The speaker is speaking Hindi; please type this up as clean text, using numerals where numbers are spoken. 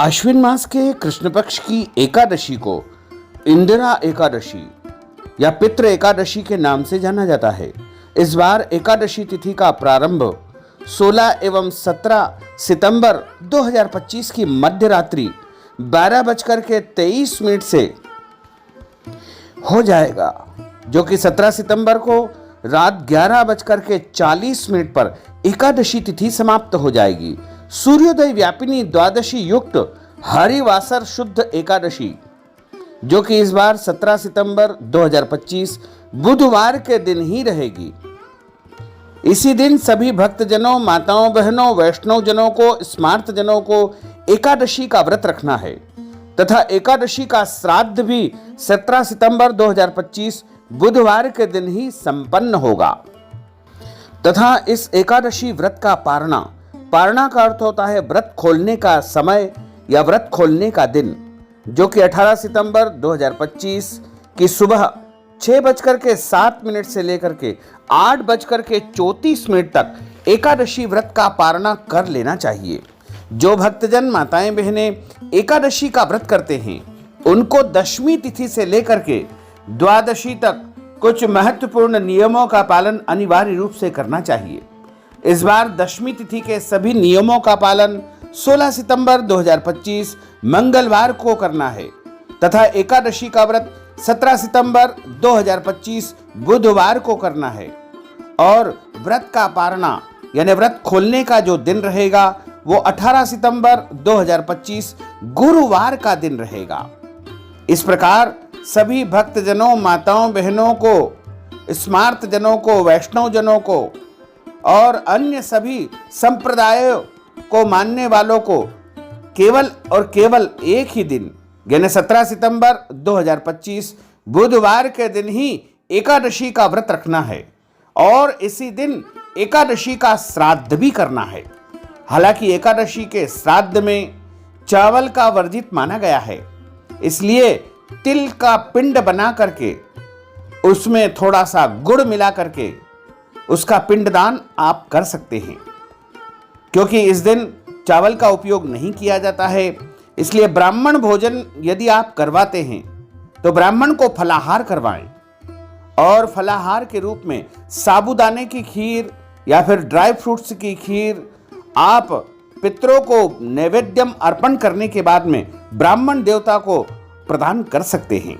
आश्विन मास के कृष्ण पक्ष की एकादशी को इंदिरा एकादशी या पितृ एकादशी के नाम से जाना जाता है। इस बार एकादशी तिथि का प्रारंभ 16 एवं 17 सितंबर 2025 की मध्य रात्रि 12:23 से हो जाएगा, जो कि 17 सितंबर को रात 11:40 पर एकादशी तिथि समाप्त हो जाएगी। सूर्योदय व्यापिनी द्वादशी युक्त हरिवासर शुद्ध एकादशी, जो कि इस बार 17 सितंबर 2025 बुधवार के दिन ही रहेगी। इसी दिन सभी भक्तजनों, माताओं, बहनों, वैष्णव जनों को, स्मार्त जनों को एकादशी का व्रत रखना है तथा एकादशी का श्राद्ध भी 17 सितंबर 2025 बुधवार के दिन ही संपन्न होगा। तथा इस एकादशी व्रत का पारणा का अर्थ होता है व्रत खोलने का समय या व्रत खोलने का दिन, जो कि 18 सितंबर 2025 की सुबह 6:07 से लेकर के 8:34 तक एकादशी व्रत का पारणा कर लेना चाहिए। जो भक्तजन, माताएं, बहनें एकादशी का व्रत करते हैं, उनको दशमी तिथि से लेकर के द्वादशी तक कुछ महत्वपूर्ण नियमों का पालन अनिवार्य रूप से करना चाहिए। इस बार दशमी तिथि के सभी नियमों का पालन 16 सितंबर 2025 मंगलवार को करना है तथा एकादशी का व्रत 17 सितंबर 2025 बुधवार को करना है और व्रत का पारणा यानी व्रत खोलने का जो दिन रहेगा वो 18 सितंबर 2025 गुरुवार का दिन रहेगा। इस प्रकार सभी भक्तजनों, माताओं, बहनों को, स्मार्त जनों को, वैष्णव जनों को और अन्य सभी संप्रदायों को मानने वालों को केवल और केवल एक ही दिन यानी 17 सितंबर 2025 बुधवार के दिन ही एकादशी का व्रत रखना है और इसी दिन एकादशी का श्राद्ध भी करना है। हालांकि एकादशी के श्राद्ध में चावल का वर्जित माना गया है, इसलिए तिल का पिंड बना करके उसमें थोड़ा सा गुड़ मिला करके उसका पिंडदान आप कर सकते हैं। क्योंकि इस दिन चावल का उपयोग नहीं किया जाता है, इसलिए ब्राह्मण भोजन यदि आप करवाते हैं तो ब्राह्मण को फलाहार करवाएं और फलाहार के रूप में साबूदाने की खीर या फिर ड्राई फ्रूट्स की खीर आप पितरों को नैवेद्यम अर्पण करने के बाद में ब्राह्मण देवता को प्रदान कर सकते हैं।